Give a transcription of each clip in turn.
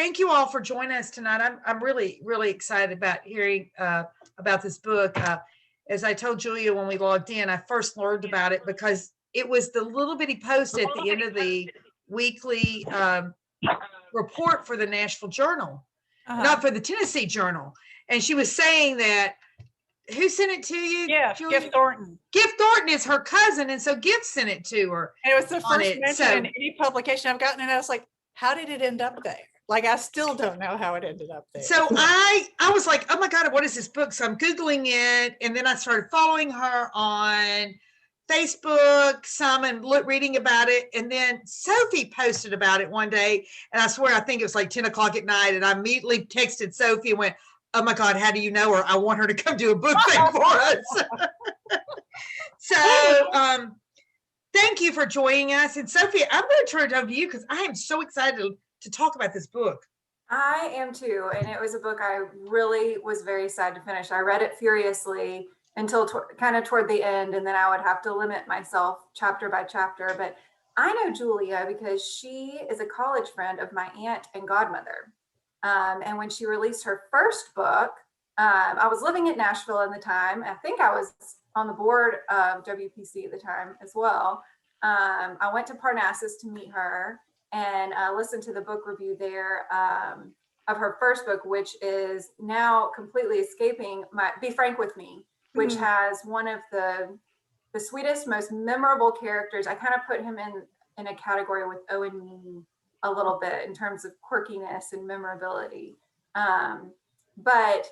thank you all for joining us tonight. I'm really, really excited about hearing about this book. As I told Julia when we logged in, I first learned about it because it was the little bitty post at the end of the weekly report for the Nashville Journal, not for the Tennessee Journal. And she was saying that, who sent it to you? Yeah, Julia? Gift Thornton. Gift Thornton is her cousin, and so Gift sent it to her. And it was the first mention in any publication I've gotten, and I was like, how did it end up there? Like, I still don't know how it ended up there. So I was like, oh my God, what is this book? So I'm Googling it. And then I started following her on Facebook, some, and reading about it. And then Sophie posted about it one day. And I swear, I think it was like 10 o'clock at night. And I immediately texted Sophie and went, oh my God, how do you know her? I want her to come do a book thing for us. So thank you for joining us. And Sophie, I'm going to turn it over to you because I am so excited to talk about this book. I am too, and it was a book I really was very sad to finish. I read it furiously until kind of toward the end, and then I would have to limit myself chapter by chapter. But I know Julia because she is a college friend of my aunt and godmother. And when she released her first book, I was living in Nashville at the time. I think I was on the board of WPC at the time as well. I went to Parnassus to meet her and listened to the book review there of her first book, which is now completely escaping my Be Frank With Me, which has one of the sweetest, most memorable characters. I kind of put him in a category with Owen Meany a little bit in terms of quirkiness and memorability. But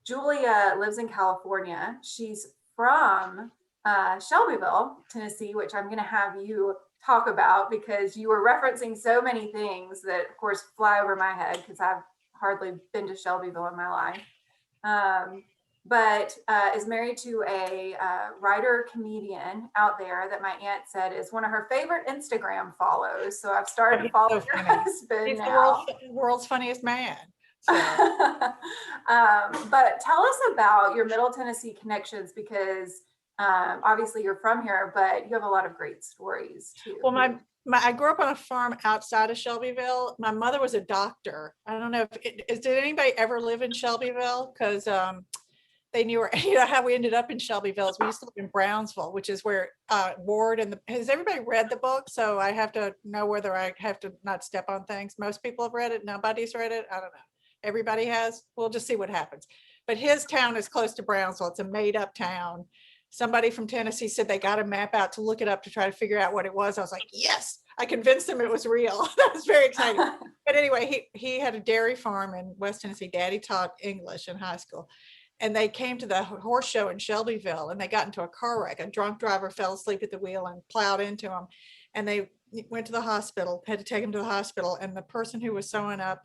Julia lives in California. She's from Shelbyville, Tennessee, which I'm going to have you talk about because you were referencing so many things that, of course, fly over my head because I've hardly been to Shelbyville in my life. But is married to a writer comedian out there that my aunt said is one of her favorite Instagram follows. So I've started following her husband. He's now the world's funniest man. So. But tell us about your Middle Tennessee connections because obviously you're from here, but you have a lot of great stories too. Well, I grew up on a farm outside of Shelbyville. My mother was a doctor. I don't know if did anybody ever live in Shelbyville? Because they knew her. You know how we ended up in Shelbyville is we used to live in Brownsville, which is where Ward and has everybody read the book? So I have to know whether I have to not step on things. Most people have read it. Nobody's read it. I don't know. Everybody has. We'll just see what happens. But his town is close to Brownsville. It's a made up town. Somebody from Tennessee said they got a map out to look it up to try to figure out what it was. I was like, yes, I convinced them it was real. That was very exciting. But anyway, he had a dairy farm in West Tennessee. Daddy taught English in high school. And they came to the horse show in Shelbyville and they got into a car wreck. A drunk driver fell asleep at the wheel and plowed into him. And they went to the hospital, had to take him to the hospital. And the person who was sewing up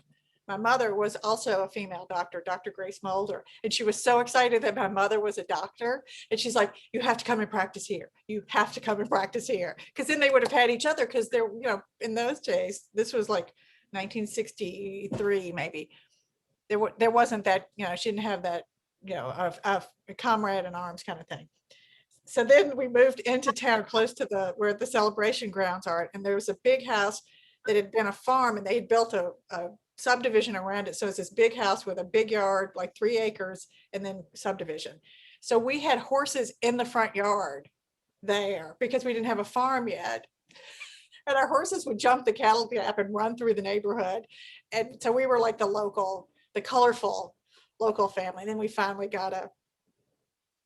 my mother was also a female doctor, Dr. Grace Mulder. And she was so excited that my mother was a doctor. And she's like, you have to come and practice here. You have to come and practice here. Because then they would have had each other because they're, in those days, this was like 1963, maybe. There wasn't that, she didn't have that, of a comrade in arms kind of thing. So then we moved into town close to where the celebration grounds are. And there was a big house that had been a farm and they had built a subdivision around it. So it's this big house with a big yard, like 3 acres, and then subdivision. So we had horses in the front yard there because we didn't have a farm yet. And our horses would jump the cattle gap and run through the neighborhood. And so we were like the colorful local family. And then we finally got a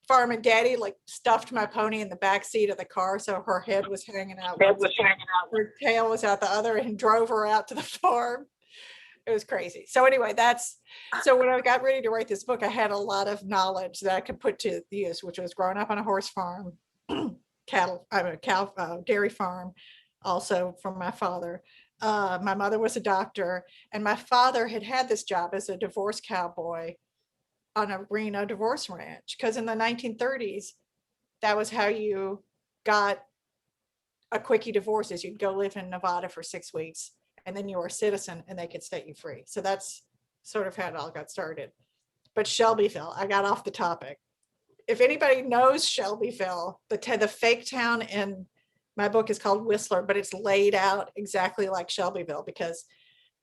farm and Daddy like stuffed my pony in the back seat of the car. So her head was hanging out. Her tail was out the other and drove her out to the farm. It was crazy. So anyway, so when I got ready to write this book, I had a lot of knowledge that I could put to use, which was growing up on a horse farm, dairy farm, also from my father. My mother was a doctor, and my father had this job as a divorce cowboy on a Reno divorce ranch, because in the 1930s, that was how you got a quickie divorce, is you'd go live in Nevada for 6 weeks. And then you were a citizen and they could set you free. So that's sort of how it all got started. But Shelbyville, I got off the topic. If anybody knows Shelbyville, the fake town in my book is called Whistler, but it's laid out exactly like Shelbyville because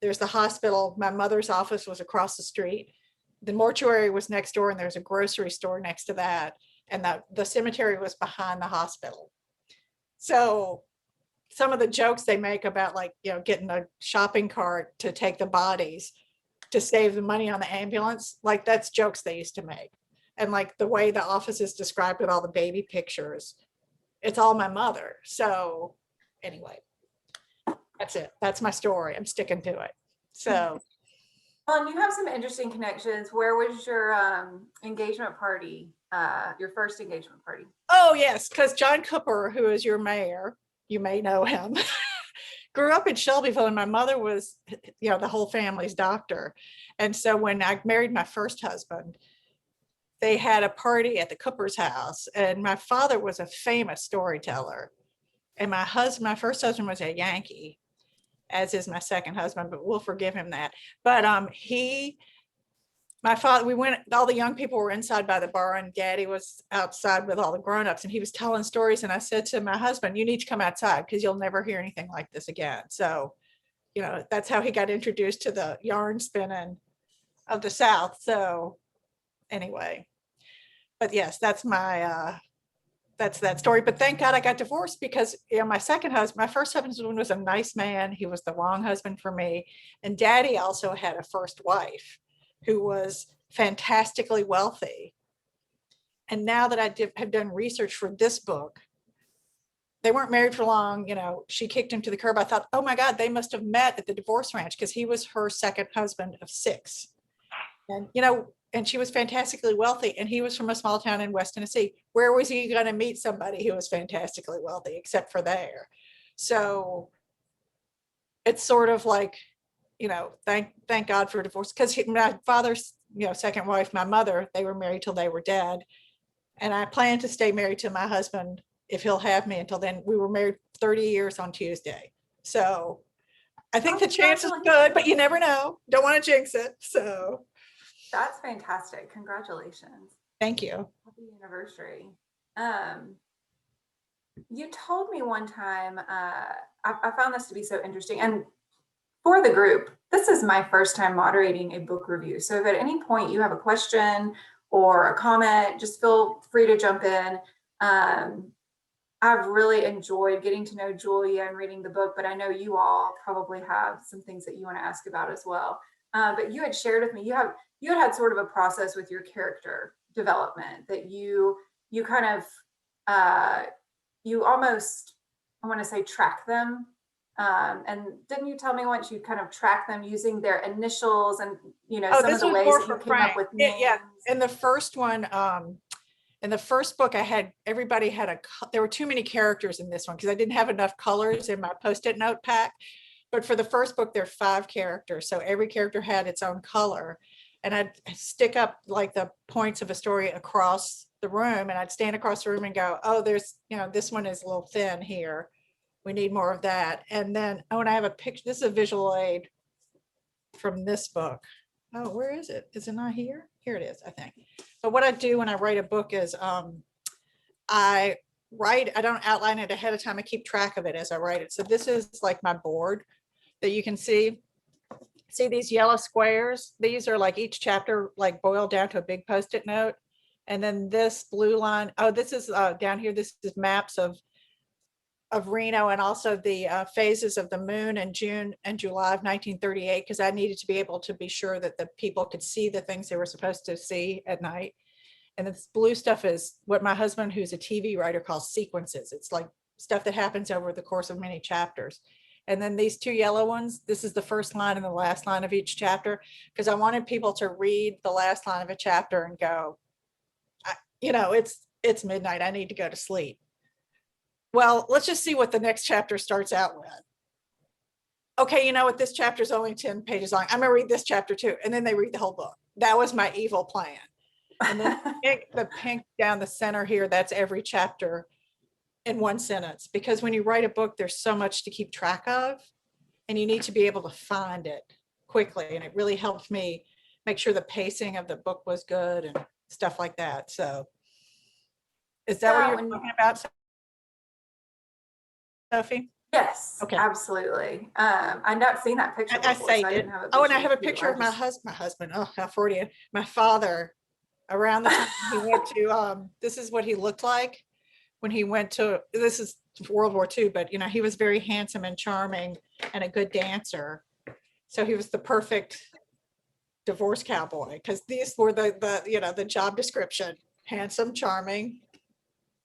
there's the hospital. My mother's office was across the street. The mortuary was next door, and there's a grocery store next to that. And the cemetery was behind the hospital. So some of the jokes they make about, like, getting a shopping cart to take the bodies to save the money on the ambulance, like, that's jokes they used to make. And like the way the office is described with all the baby pictures, it's all my mother. So anyway, that's it. That's my story. I'm sticking to it. So Well, and you have some interesting connections. Where was your engagement party? Your first engagement party? oh yes, because John Cooper, who is your mayor, you may know him, grew up in Shelbyville, and my mother was, the whole family's doctor. And so when I married my first husband, they had a party at the Cooper's house, and my father was a famous storyteller. And my first husband was a Yankee, as is my second husband, but we'll forgive him that. But my father, we went, all the young people were inside by the bar, and Daddy was outside with all the grownups, and he was telling stories. And I said to my husband, you need to come outside because you'll never hear anything like this again. So, that's how he got introduced to the yarn spinning of the South. So anyway, but yes, that's that story. But thank God I got divorced, because my first husband was a nice man. He was the wrong husband for me. And Daddy also had a first wife who was fantastically wealthy. And now that I have done research for this book, they weren't married for long. She kicked him to the curb. I thought, oh my God, they must have met at the divorce ranch, because he was her second husband of 6. And, and she was fantastically wealthy, and he was from a small town in West Tennessee. Where was he going to meet somebody who was fantastically wealthy except for there? So it's sort of like, thank God for divorce, because my father's, second wife, my mother, they were married till they were dead. And I plan to stay married to my husband, if he'll have me, until then. We were married 30 years on Tuesday. So I think the chance is good, but you never know. Don't want to jinx it. So That's fantastic. Congratulations. thank you. Happy anniversary. You told me one time, I found this to be so interesting. And for the group, this is my first time moderating a book review. So if at any point you have a question or a comment, just feel free to jump in. I've really enjoyed getting to know Julia and reading the book, but I know you all probably have some things that you want to ask about as well. But you had shared with me, you had sort of a process with your character development that you kind of, you almost, I want to say, track them. And didn't you tell me once you kind of track them using their initials and, some of the ways that you came up with names? Yeah, in the first one, in the first book, everybody had there were too many characters in this one because I didn't have enough colors in my Post-it note pack. But for the first book, there are 5 characters. So every character had its own color. And I'd stick up like the points of a story across the room, and I'd stand across the room and go, oh, there's, this one is a little thin here. We need more of that. And then, and I have a picture, this is a visual aid from this book. Oh, where is it? Is it not here? Here it is, I think. But what I do when I write a book is I don't outline it ahead of time. I keep track of it as I write it. So this is like my board that you can see. See these yellow squares? These are like each chapter, like boiled down to a big Post-it note. And then this blue line, oh, this is down here. This is maps of Reno, and also the phases of the moon in June and July of 1938, because I needed to be able to be sure that the people could see the things they were supposed to see at night. And this blue stuff is what my husband, who's a TV writer, calls sequences. It's like stuff that happens over the course of many chapters. And then these 2 yellow ones, this is the first line and the last line of each chapter, because I wanted people to read the last line of a chapter and go, it's midnight, I need to go to sleep. Well, let's just see what the next chapter starts out with. Okay, you know what? This chapter is only 10 pages long. I'm going to read this chapter too. And then they read the whole book. That was my evil plan. And then the pink down the center here, that's every chapter in one sentence. Because when you write a book, there's so much to keep track of, and you need to be able to find it quickly. And it really helped me make sure the pacing of the book was good and stuff like that. So is that what you're talking about, Sophie? Yes, Okay. absolutely. I'd not seen that picture I before, so saved I it. didn't have a Oh, and I visual have a cue. picture I of my just- husband. Oh, how Freudian. My father, around the time he went to, this is what he looked like when he went to, this is World War II, but he was very handsome and charming and a good dancer. So he was the perfect divorce cowboy, because these were the job description: handsome, charming,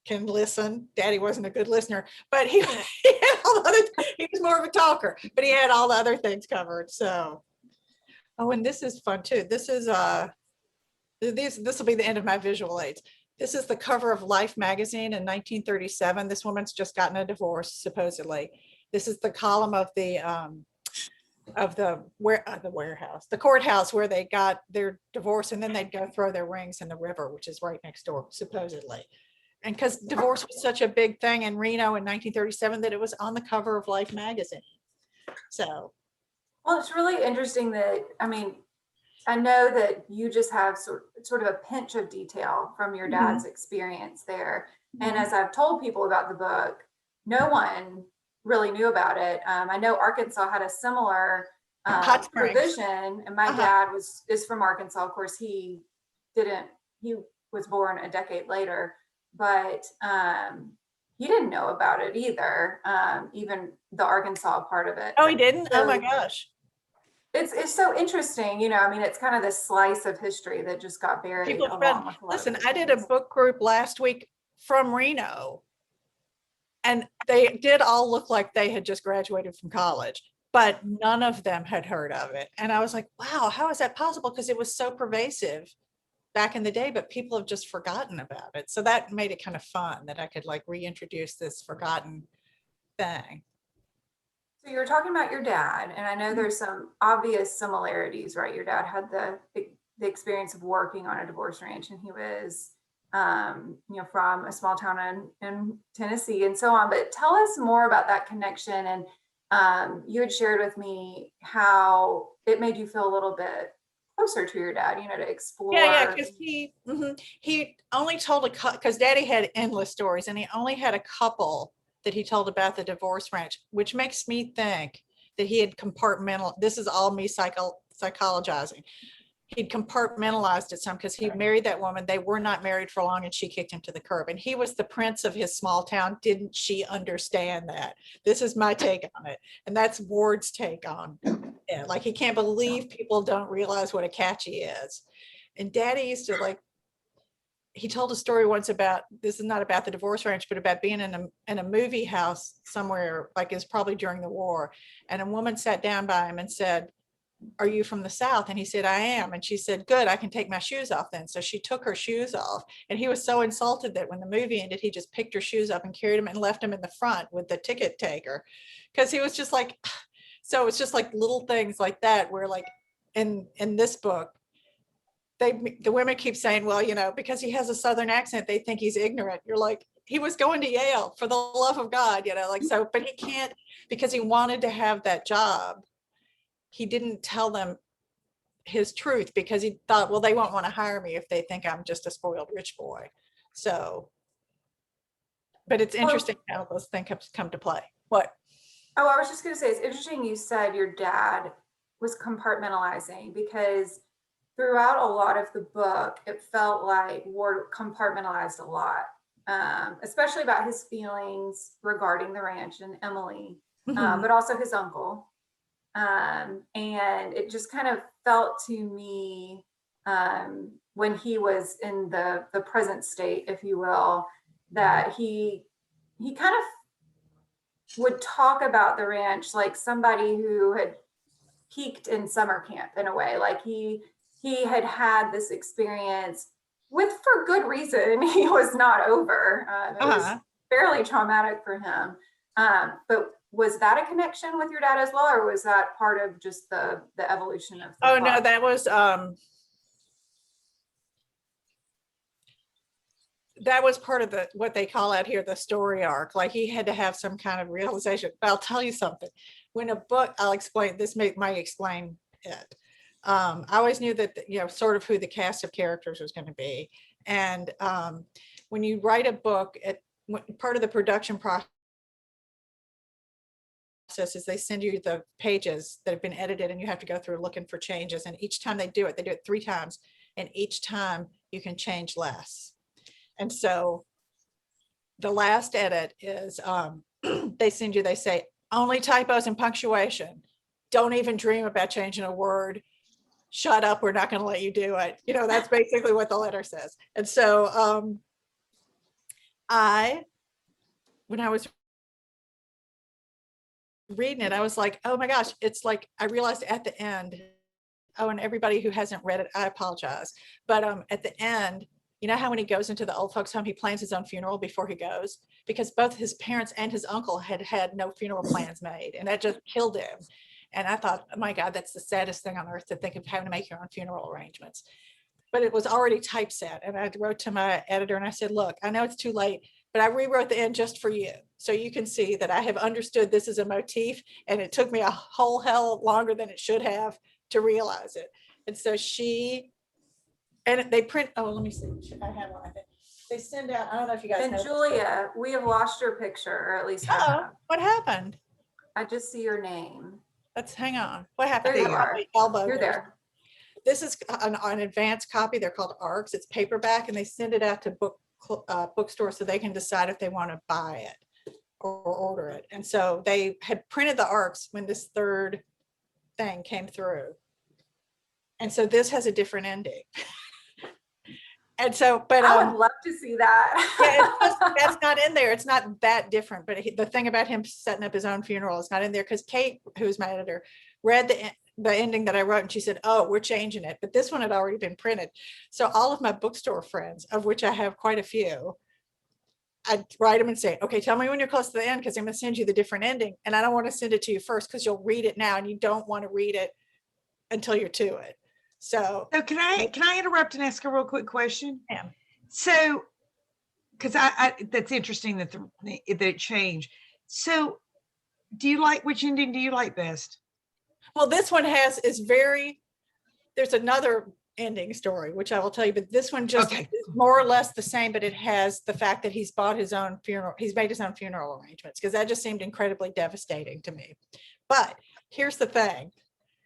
can listen. Daddy wasn't a good listener, but he, he was more of a talker, but he had all the other things covered. So, oh, and this is fun too. This is this will be the end of my visual aids. This is the cover of Life magazine in 1937. This woman's just gotten a divorce, supposedly. This is the column of the warehouse, the courthouse, where they got their divorce, and then they'd go throw their rings in the river, which is right next door, supposedly. And because divorce was such a big thing in Reno in 1937, that it was on the cover of Life magazine. So, Well, it's really interesting that, I mean, I know that you just have sort of a pinch of detail from your dad's experience there. And as I've told people about the book, no one really knew about it. I know Arkansas had a similar Hot Springs. provision, and my Uh-huh. dad is from Arkansas. Of course, he was born a decade later, but he didn't know about it either, even the Arkansas part of it. Oh, he didn't? Oh my So- gosh. It's so interesting, I mean, it's kind of this slice of history that just got buried People along spend, with a lot of listen, other I did a things. book group last week from Reno, and they did all look like they had just graduated from college, but none of them had heard of it. And I was like, wow, how is that possible? Because it was so pervasive back in the day, but people have just forgotten about it. So that made it kind of fun that I could like reintroduce this forgotten thing. So you were talking about your dad, and I know Mhm. there's some obvious similarities, right? Your dad had the experience of working on a divorce ranch, and he was, from a small town in Tennessee and so on. But tell us more about that connection. And you had shared with me how it made you feel a little bit closer to your dad, to explore. Yeah, because he only told because Daddy had endless stories, and he only had a couple that he told about the divorce ranch, which makes me think that he had this is all me psychologizing. He'd compartmentalized it some because he married that woman. They were not married for long, and she kicked him to the curb. And he was the prince of his small town. Didn't she understand that? This is my take on it. And that's Ward's take on it. Like, he can't believe people don't realize what a catchy is. And Daddy used to he told a story once about, this is not about the divorce ranch, but about being in a movie house somewhere, like it's probably during the war. And a woman sat down by him and said, "Are you from the South?" And he said, "I am." And she said, "Good, I can take my shoes off then." So she took her shoes off, and he was so insulted that when the movie ended, he just picked her shoes up and carried them and left them in the front with the ticket taker. Because he was just like, so it's just like little things like that where, like, in this book, the women keep saying, well, because he has a Southern accent, they think he's ignorant. You're like, he was going to Yale, for the love of God, so, but he can't, because he wanted to have that job. He didn't tell them his truth because he thought, well, they won't want to hire me if they think I'm just a spoiled rich boy. So, but it's interesting how those things come to play. What? Oh, I was just going to say, it's interesting you said your dad was compartmentalizing, because throughout a lot of the book, it felt like Ward compartmentalized a lot, especially about his feelings regarding the ranch and Emily, but also his uncle. And it just kind of felt to me, when he was in the present state, if you will, that he kind of would talk about the ranch like somebody who had peaked in summer camp, in a way. Like he had this experience with, for good reason, he was not over. It was fairly traumatic for him. But was that a connection with your dad as well, or was that part of just the evolution of the Oh, no, plot? that was part of what they call out here the story arc. Like, he had to have some kind of realization. But I'll tell you something. When a book, I'll explain this, might explain it. I always knew that, sort of who the cast of characters was going to be. And when you write a book, part of the production process process is they send you the pages that have been edited and you have to go through looking for changes. And each time they do it 3 times. And each time you can change less. And so the last edit is they send you, they say, only typos and punctuation. Don't even dream about changing a word. Shut up, we're not going to let you do it. You know, that's basically what the letter says. And so when I was reading it, I was like, oh my gosh, it's like, I realized at the end, oh, and everybody who hasn't read it, I apologize. But at the end, you know how when he goes into the old folks home, he plans his own funeral before he goes, because both his parents and his uncle had no funeral plans made, and that just killed him. And I thought, oh my God, that's the saddest thing on earth, to think of having to make your own funeral arrangements. But it was already typeset. And I wrote to my editor and I said, look, I know it's too late, but I rewrote the end just for you. So you can see that I have understood this is a motif, and it took me a whole hell longer than it should have to realize it. And so and they print, oh, let me see. I have one, I think. They send out, I don't know if you guys And know. Julia, we have lost your picture, or at least I Uh-oh, have. what happened? I just see your name. Let's hang on. What happened? There you They are. probably elbowed You're it. there. This is an advanced copy. They're called ARCs. It's paperback, and they send it out to bookstores so they can decide if they want to buy it or order it. And so they had printed the ARCs when this third thing came through. And so this has a different ending. And so, but I would love to see that. that's not in there. It's not that different. But the thing about him setting up his own funeral is not in there, because Kate, who's my editor, read the ending that I wrote, and she said, oh, we're changing it. But this one had already been printed. So all of my bookstore friends, of which I have quite a few, I'd write them and say, okay, tell me when you're close to the end, because I'm going to send you the different ending. And I don't want to send it to you first, because you'll read it now and you don't want to read it until you're to it. So can I interrupt and ask a real quick question? Yeah. So, because I that's interesting that that it changed. So, which ending do you like best? well, this one there's another ending story, which I will tell you, but this one just Okay. is more or less the same, but it has the fact that he's bought his own funeral. He's made his own funeral arrangements, because that just seemed incredibly devastating to me. But here's the thing.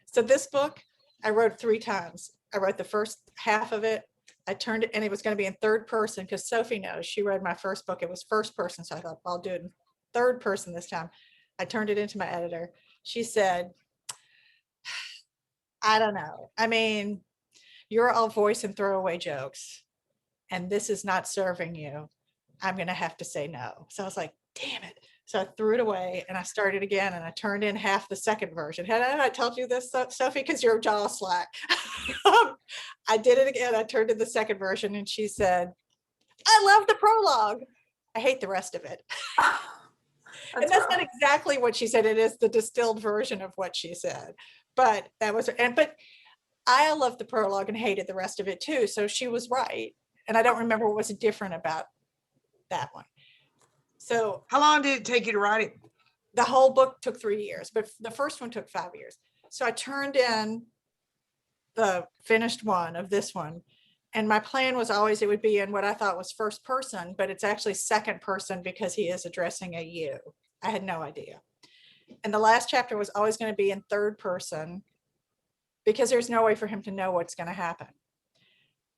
So this book, I wrote 3 times. I wrote the first half of it. I turned it, and it was going to be in third person, because Sophie knows, she read my first book. It was first person. So I thought, I'll do it in third person this time. I turned it into my editor. She said, I don't know. I mean, you're all voice and throwaway jokes, and this is not serving you. I'm going to have to say no. So I was like, damn it. So I threw it away and I started again, and I turned in half the second version. Had I told you this, Sophie, because your jaw slack. I did it again. I turned in the second version, and she said, I love the prologue. I hate the rest of it. And that's not exactly what she said. It is the distilled version of what she said. But that was, but I loved the prologue and hated the rest of it too. So she was right. And I don't remember what was different about that one. So How long did it take you to write it? the whole book took 3 years, but the first one took 5 years. So I turned in the finished one of this one. And my plan was always it would be in what I thought was first person, but it's actually second person, because he is addressing a you. I had no idea. And the last chapter was always going to be in third person, because there's no way for him to know what's going to happen.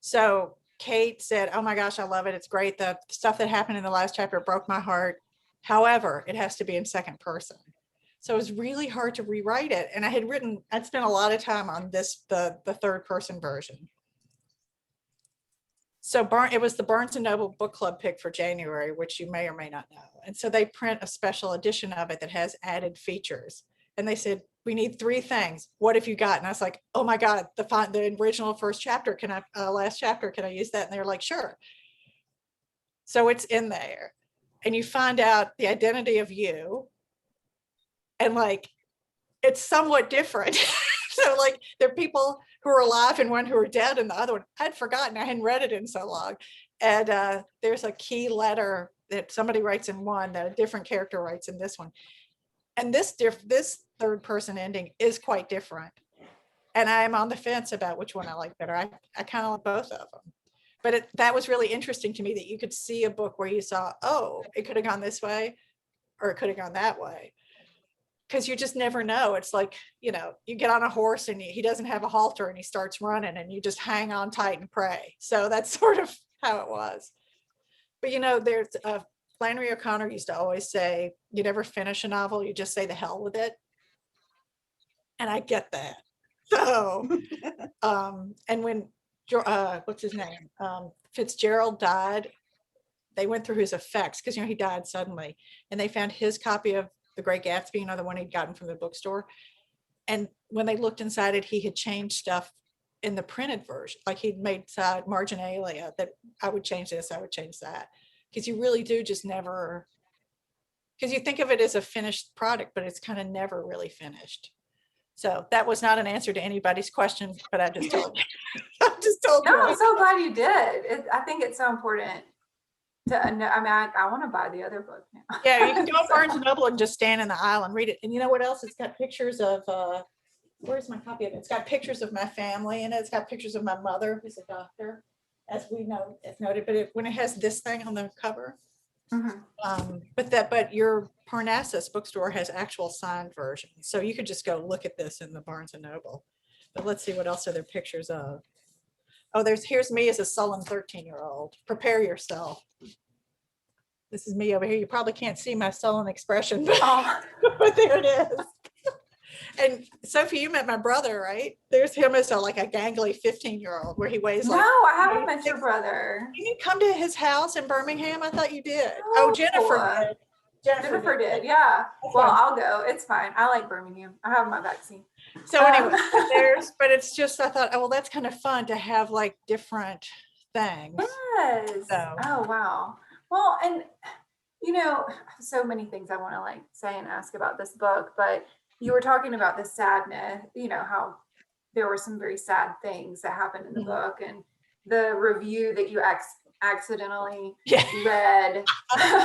So Kate said, oh my gosh, I love it. It's great. The stuff that happened in the last chapter broke my heart. However, it has to be in second person. So it was really hard to rewrite it. And I'd spent a lot of time on this, the third person version. So it was the Barnes and Noble book club pick for January, which you may or may not know. And so they print a special edition of it that has added features. And they said, we need 3 things. What have you got? And I was like, oh my God, the original first chapter, last chapter, can I use that? And they're like, sure. So it's in there. And you find out the identity of you. And like, it's somewhat different. So like, there are people who are alive and one who are dead, and the other one I'd forgotten. I hadn't read it in so long. And there's a key letter that somebody writes in one that a different character writes in this one. And this third person ending is quite different. And I'm on the fence about which one I like better. I kind of like both of them. But that was really interesting to me, that you could see a book where you saw, oh, it could have gone this way or it could have gone that way. because you just never know. It's like, you know, you get on a horse and he doesn't have a halter and he starts running and you just hang on tight and pray. So that's sort of how it was. But, you know, there's Flannery O'Connor used to always say, you never finish a novel, you just say the hell with it. And I get that. So, and when, what's his name? Fitzgerald died, they went through his effects because, you know, he died suddenly, and they found his copy of The Great Gatsby, you know, the one he'd gotten from the bookstore. And when they looked inside it, he had changed stuff in the printed version. Like he'd made side marginalia that I would change this, I would change that. Because you really do just never, because you think of it as a finished product, but it's kind of never really finished. So that was not an answer to anybody's question, but I just told you. I just told No, you. I'm so glad you did. I think it's so important to know. I mean, I want to buy the other book now. Yeah, you can go to So- Barnes and Noble and just stand in the aisle and read it. And you know what else? It's got pictures of, where's my copy of it? It's got pictures of my family and it's got pictures of my mother, who's a doctor, as we know, as noted, but when it has this thing on the cover. Mhm. But your Parnassus bookstore has actual signed versions. So you could just go look at this in the Barnes and Noble. But let's see, what else are there pictures of? Oh, here's me as a sullen 13-year-old. Prepare yourself. This is me over here. You probably can't see my sullen expression, but, Oh, but there it is. And Sophie, you met my brother, right? There's him as like a gangly 15-year-old where he weighs no, like, I haven't met your brother. you didn't come to his house in Birmingham? I thought you did. Oh, Jennifer No. did. Jennifer did, yeah. That's Well, fine. I'll go. It's fine. I like Birmingham. I have my vaccine. So anyway, but it's just, I thought, oh, well, that's kind of fun to have like different things. Yes. So. Oh, wow. Well, and you know, so many things I want to like say and ask about this book, but you were talking about the sadness, you know, how there were some very sad things that happened in the Mhm. book, and the review that you accidentally Yeah. read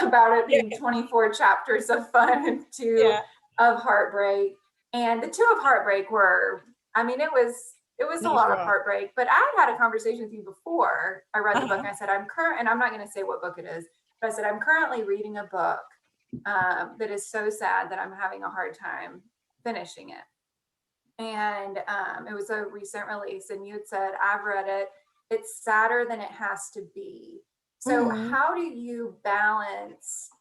about it being 24 chapters of fun and 2 Yeah. of heartbreak. And the 2 of heartbreak were, I mean, it was a lot of Yeah. heartbreak, but I had a conversation with you before I read the book, Uh-huh. and I said, and I'm not going to say what book it is, but I said, I'm currently reading a book that is so sad that I'm having a hard time finishing it. And it was a recent release, and you had said, I've read it. It's sadder than it has to be. So Mhm. how do you balance?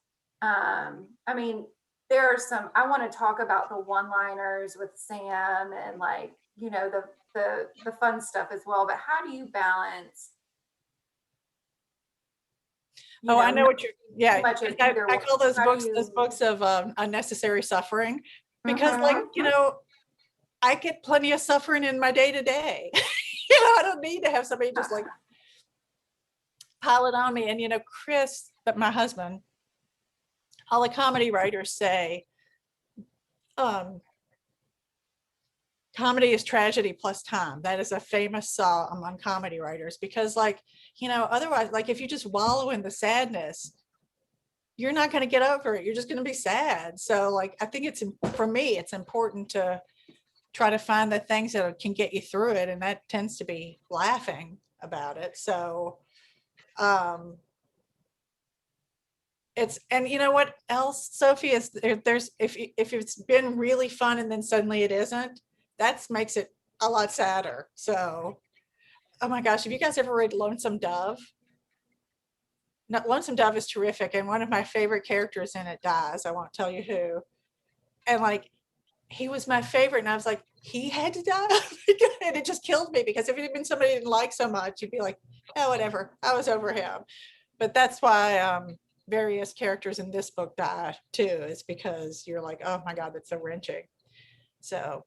I mean, there are some, I want to talk about the one-liners with Sam and like, you know, the fun stuff as well, but how do you balance? you Oh, I know not what you're, yeah. too much of I either I one? call those How do books you- of unnecessary suffering, because like, Mhm. you know, I get plenty of suffering in my day to day. You know, I don't need to have somebody just like pile it on me. And, you know, Chris, but my husband, all the comedy writers say, comedy is tragedy plus time. That is a famous saw among comedy writers, because like, you know, otherwise, like if you just wallow in the sadness, you're not going to get over it. You're just going to be sad. So like, I think for me, it's important to try to find the things that can get you through it. And that tends to be laughing about it. So, and you know what else, Sophie, is there's, if it's been really fun and then suddenly it isn't, that makes it a lot sadder. So, oh my gosh, have you guys ever read Lonesome Dove? No, Lonesome Dove is terrific. And one of my favorite characters in it dies. I won't tell you who. And like, he was my favorite. And I was like, he had to die. And it just killed me, because if it had been somebody I didn't like so much, you'd be like, oh, whatever. I was over him. But that's why various characters in this book die too, is because you're like, oh my God, that's so wrenching. So,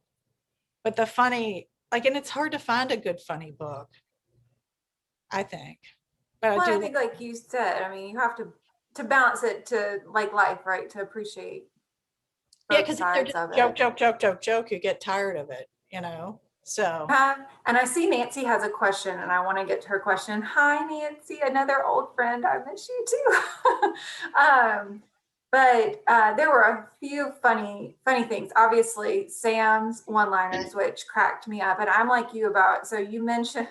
but the funny, like, and it's hard to find a good funny book, I think. But Well, I I do. think like you said, I mean, you have to balance it to like life, right? To appreciate Yeah, both because if they're sides just of joke, it. joke, joke, joke, joke, you get tired of it, you know? So, And I see Nancy has a question, and I want to get to her question. Hi, Nancy, another old friend. I miss you too. But there were a few funny things. Obviously, Sam's one-liners, which cracked me up. And I'm like you about, so you mentioned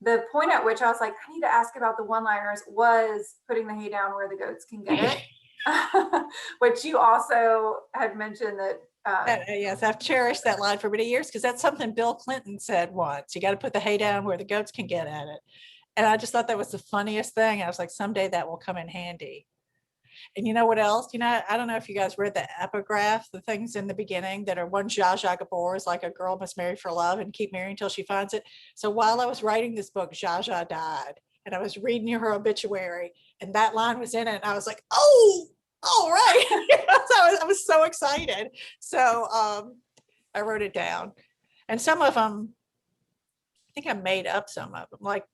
the point at which I was like, I need to ask about the one-liners, was putting the hay down where the goats can get it. Which you also had mentioned that Yes, I've cherished that line for many years because that's something Bill Clinton said once. You got to put the hay down where the goats can get at it. And I just thought that was the funniest thing. I was like, someday that will come in handy. And you know what else? I don't know if you guys read the epigraph, the things in the beginning that are one Zsa Zsa Gabor is like a girl must marry for love and keep marrying until she finds it. So while I was writing this book, Zsa Zsa died and I was reading her obituary and that line was in it. And I was like, oh, all right. So I was so excited. So I wrote it down. And some of them, I think I made up some of them. Like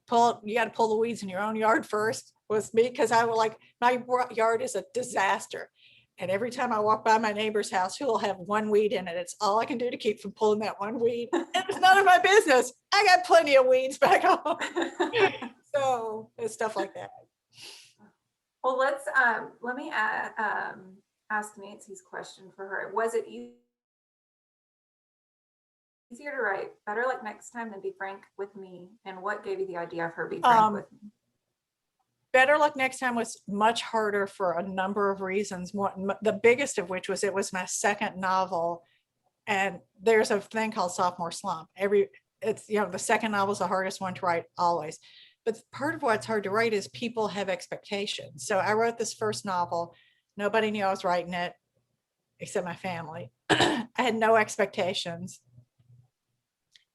you got to pull the weeds in your own yard first was me because I was like, my yard is a disaster. And every time I walk by my neighbor's house, who will have one weed in it. It's all I can do to keep from pulling that one weed. And it's none of my business. I got plenty of weeds back home. So it's stuff like that. Well, let me ask Nancy's question for her. Was it easier to write Better Luck Next Time than Be Frank with Me? And what gave you the idea of her Be Frank with Me? Better Luck Next Time was much harder for a number of reasons. The biggest of which was it was my second novel, and there's a thing called sophomore slump. The second novel is the hardest one to write always. But part of why it's hard to write is people have expectations. So I wrote this first novel. Nobody knew I was writing it except my family. I had no expectations.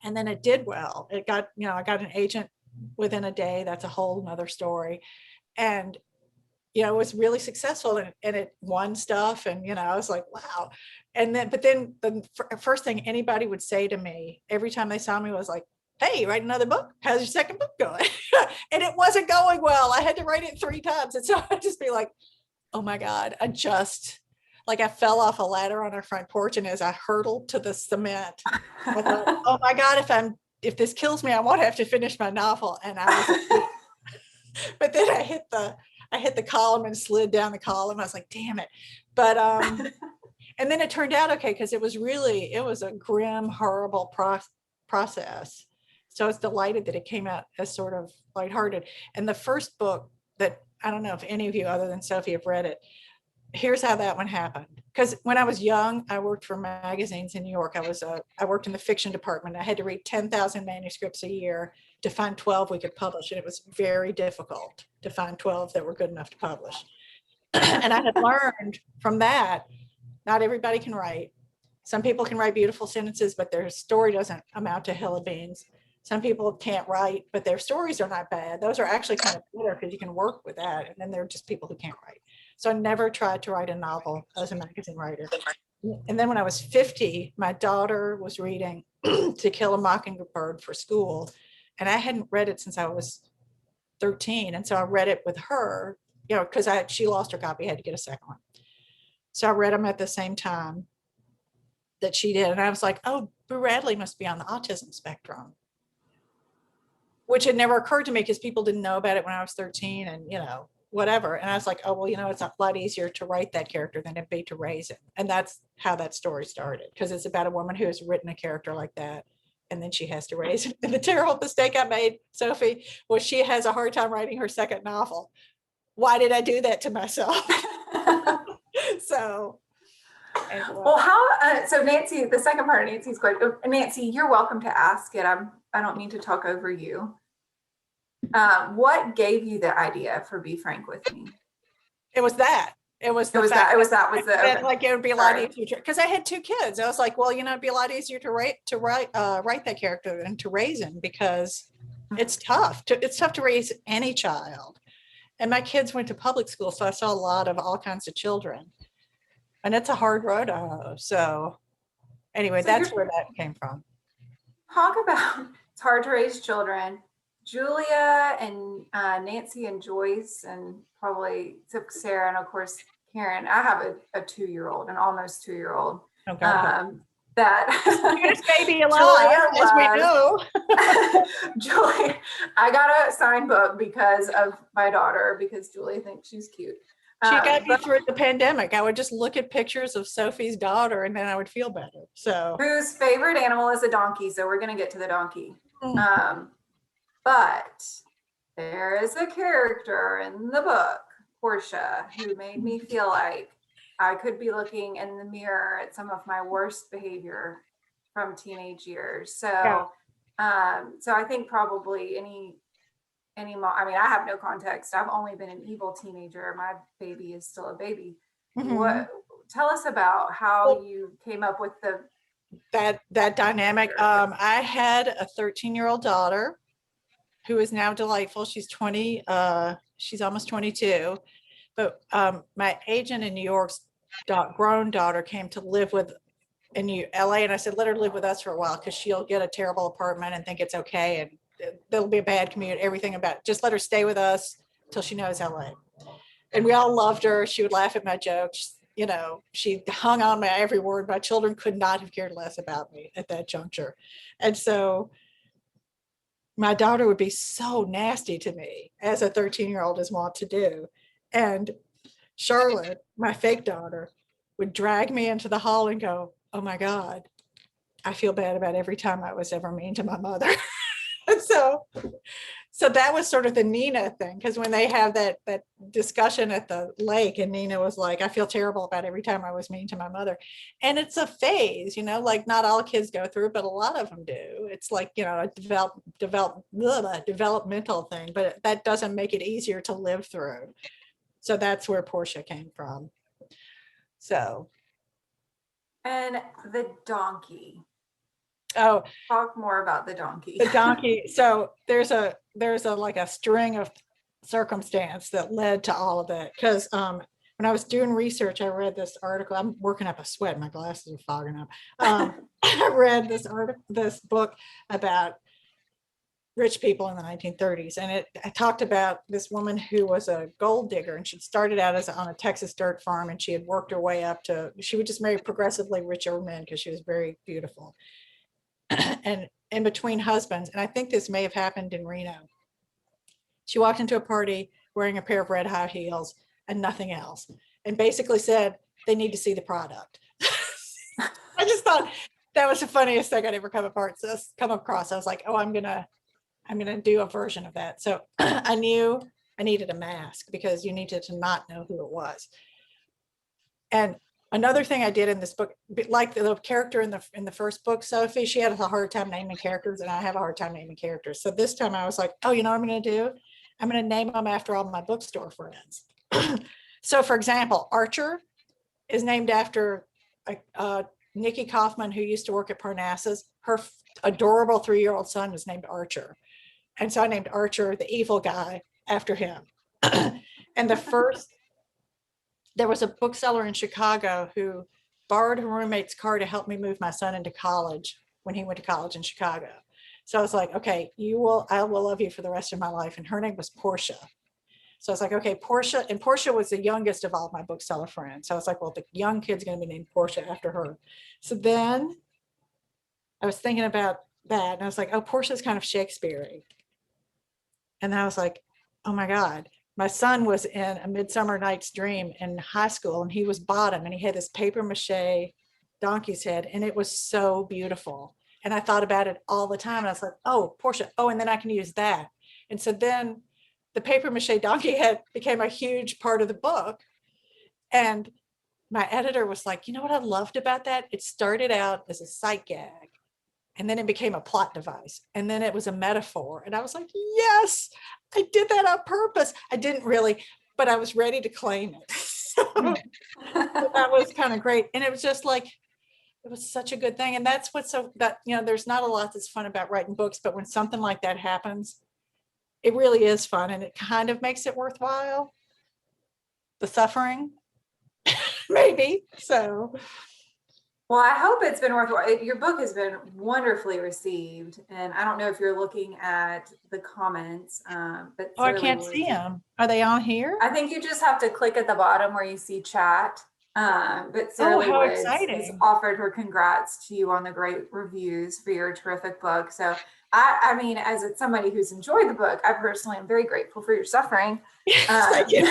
And then it did well. I got an agent within a day. That's a whole nother story. And, it was really successful and it won stuff. And, I was like, wow. But then the first thing anybody would say to me every time they saw me was like, hey, you write another book? How's your second book going? And it wasn't going well. I had to write it 3 times. And so I'd just be like, oh my God, I fell off a ladder on our front porch. And as I hurtled to the cement, I thought, oh my God, if this kills me, I won't have to finish my novel. And but then I hit the column and slid down the column. I was like, damn it. But, and then it turned out okay, because it was a grim, horrible process. So I was delighted that it came out as sort of lighthearted. And the first book that, I don't know if any of you other than Sophie have read it, here's how that one happened. Because when I was young, I worked for magazines in New York. I worked in the fiction department. I had to read 10,000 manuscripts a year to find 12 we could publish. And it was very difficult to find 12 that were good enough to publish. And I had learned from that, not everybody can write. Some people can write beautiful sentences, but their story doesn't amount to a hill of beans. Some people can't write, but their stories are not bad. Those are actually kind of better because you can work with that. And then there are just people who can't write. So I never tried to write a novel as a magazine writer. And then when I was 50, my daughter was reading To Kill a Mockingbird for school. And I hadn't read it since I was 13. And so I read it with her, because she lost her copy, I had to get a second one. So I read them at the same time that she did. And I was like, oh, Boo Radley must be on the autism spectrum, which had never occurred to me because people didn't know about it when I was 13 and, whatever. And I was like, oh, well, it's a lot easier to write that character than it'd be to raise it. And that's how that story started, because it's about a woman who has written a character like that. And then she has to raise it. And the terrible mistake I made, Sophie, was she has a hard time writing her second novel. Why did I do that to myself? So. Anyway. Well, so Nancy, the second part of Nancy's question, Nancy, you're welcome to ask it. I don't mean to talk over you. What gave you the idea for Be Frank with Me? It was that. It was the like it would be a lot easier because I had 2 kids. I was like, well, it'd be a lot easier to write that character than to raise him because it's tough. It's tough to raise any child. And my kids went to public school, so I saw a lot of all kinds of children. And it's a hard road to hoe. So anyway, that's where that came from. Talk about it's hard to raise children. Julia and Nancy and Joyce and probably Sarah and of course Karen. I have a 2-year-old, an almost 2-year-old. Okay. That cutest baby alive, as we know. Julie, I got a signed book because of my daughter because Julie thinks she's cute. She got me through the pandemic. I would just look at pictures of Sophie's daughter and then I would feel better. So whose favorite animal is a donkey. So we're going to get to the donkey. But there is a character in the book, Portia, who made me feel like I could be looking in the mirror at some of my worst behavior from teenage years. So, so I think probably any mom, I mean, I have no context. I've only been an evil teenager. My baby is still a baby. Mhm. Tell us about how you came up with That dynamic. I had a 13-year-old daughter who is now delightful. She's 20, she's almost 22. But my agent in New York's grown daughter came to live with in LA, and I said, let her live with us for a while because she'll get a terrible apartment and think it's okay, and there'll be a bad commute, everything about it. Just let her stay with us till she knows LA. And we all loved her. She would laugh at my jokes. You know, she hung on my every word. My children could not have cared less about me at that juncture. And so my daughter would be so nasty to me, as a 13-year-old is wont to do. And Charlotte, my fake daughter, would drag me into the hall and go, oh my God, I feel bad about every time I was ever mean to my mother. And so that was sort of the Nina thing, because when they have that discussion at the lake, and Nina was like, I feel terrible about every time I was mean to my mother. And it's a phase, you know, like not all kids go through, but a lot of them do. It's like, you know, a developmental thing, but that doesn't make it easier to live through. So that's where Portia came from. So. and the donkey. Oh, Talk more about the donkey. the donkey. So there's a like a string of circumstance that led to all of that. Because when I was doing research, I read this article. I'm working up a sweat. My glasses are fogging up. I read this book about rich people in the 1930s, and it talked about this woman who was a gold digger, and she started out on a Texas dirt farm, and she had worked her way up to. She would just marry progressively richer men because she was very beautiful. And in between husbands, and I think this may have happened in Reno, she walked into a party wearing a pair of red high heels and nothing else, and basically said they need to see the product. I just thought that was the funniest thing I'd ever come across. I was like, oh, I'm gonna do a version of that. So I knew I needed a mask because you needed to not know who it was. And another thing I did in this book, like the character in the first book, Sophie, she had a hard time naming characters, and I have a hard time naming characters. So this time I was like, oh, you know what I'm going to do? I'm going to name them after all my bookstore friends. So, for example, Archer is named after Nikki Kaufman, who used to work at Parnassus. Her adorable 3-year-old son was named Archer. And so I named Archer, the evil guy, after him. And there was a bookseller in Chicago who borrowed her roommate's car to help me move my son into college when he went to college in Chicago. So I was like, okay, I will love you for the rest of my life. And her name was Portia. So I was like, okay, Portia. And Portia was the youngest of all of my bookseller friends. So I was like, well, the young kid's going to be named Portia after her. So then I was thinking about that, and I was like, oh, Portia's kind of Shakespeare-y. And then I was like, oh my God. My son was in A Midsummer Night's Dream in high school, and he was Bottom, and he had this paper mache donkey's head, and it was so beautiful. And I thought about it all the time. And I was like, oh, Portia. Oh, and then I can use that. And so then the paper mache donkey head became a huge part of the book. And my editor was like, you know what I loved about that? It started out as a sight gag, and then it became a plot device, and then it was a metaphor. And I was like, yes, I did that on purpose. I didn't really, but I was ready to claim it. So that was kind of great. And it was just like, it was such a good thing. And that's what's there's not a lot that's fun about writing books, but when something like that happens, it really is fun, and it kind of makes it worthwhile. The suffering, maybe. So. Well, I hope it's been worthwhile. Your book has been wonderfully received, and I don't know if you're looking at the comments, but I can't see them. Are they on here? I think you just have to click at the bottom where you see chat. But Sarah how Woods exciting. has offered her congrats to you on the great reviews for your terrific book. So I mean, as somebody who's enjoyed the book, I personally am very grateful for your suffering. Thank you.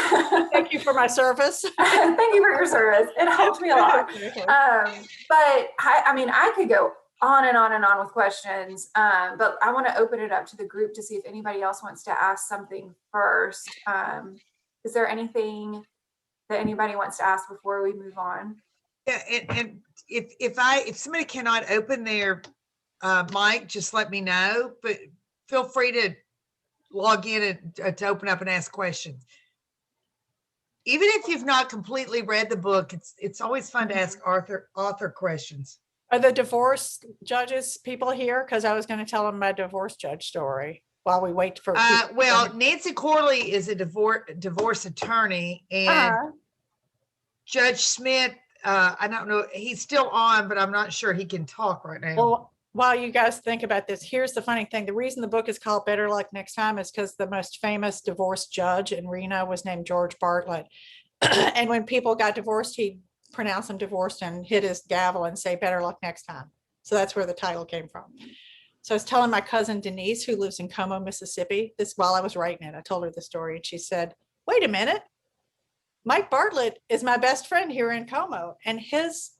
Thank you for my service. Thank you for your service. It helped me a lot. But I mean, I could go on and on and on with questions, but I want to open it up to the group to see if anybody else wants to ask something first. Is there anything that anybody wants to ask before we move on? Yeah, and if somebody cannot open their mic, just let me know, but feel free to log in and to open up and ask questions. Even if you've not completely read the book, it's always fun to ask author questions. Are the divorce judges people here? Because I was going to tell them my divorce judge story while we wait for. Well, Nancy Corley is a divorce attorney, and Judge Smith, I don't know, he's still on, but I'm not sure he can talk right now. Well, while you guys think about this, here's the funny thing. The reason the book is called Better Luck Next Time is because the most famous divorce judge in Reno was named George Bartlett. And when people got divorced, he'd pronounce them divorced and hit his gavel and say, better luck next time. So that's where the title came from. So I was telling my cousin Denise, who lives in Como, Mississippi, this while I was writing it. I told her the story and she said, wait a minute. Mike Bartlett is my best friend here in Como, and his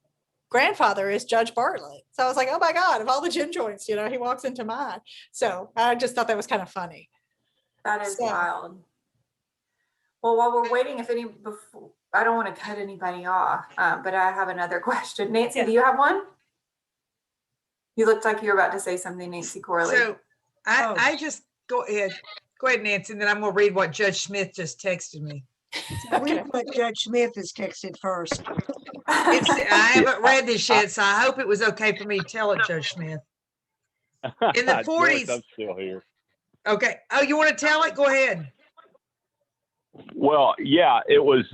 grandfather is Judge Bartlett. So I was like, oh my God, of all the gin joints, you know, he walks into mine. So I just thought that was kind of funny. That is wild. Well, while we're waiting, before, I don't want to cut anybody off, but I have another question. Nancy, do you have one? You looked like you were about to say something, Nancy Corley. So I just go ahead, Nancy, and then I'm going to read what Judge Smith just texted me. Read what Judge Smith has texted first. I haven't read this yet, so I hope it was okay for me to tell it, Judge Smith. In the 40s. I'm still here. Okay. Oh, you want to tell it? Go ahead. Well, yeah, it was,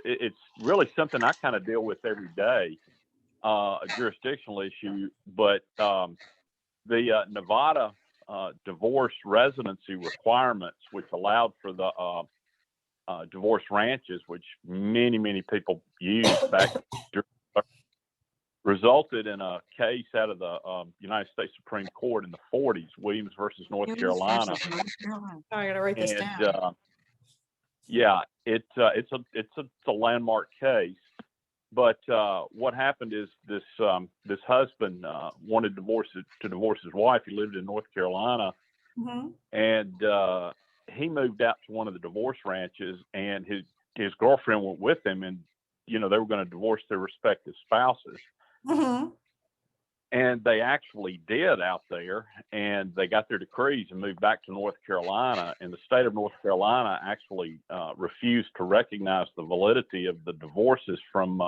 it's really something I kind of deal with every day, a jurisdictional issue, but the Nevada divorce residency requirements, which allowed for the divorce ranches, which many people used back, resulted in a case out of the United States Supreme Court in the 40s, Williams versus North Carolina. I gotta write this down. Yeah, it's a landmark case. But what happened is this husband wanted to divorce his wife. He lived in North Carolina, and he moved out to one of the divorce ranches, and his girlfriend went with him, and they were going to divorce their respective spouses. And they actually did out there, and they got their decrees and moved back to North Carolina. And the state of North Carolina actually refused to recognize the validity of the divorces from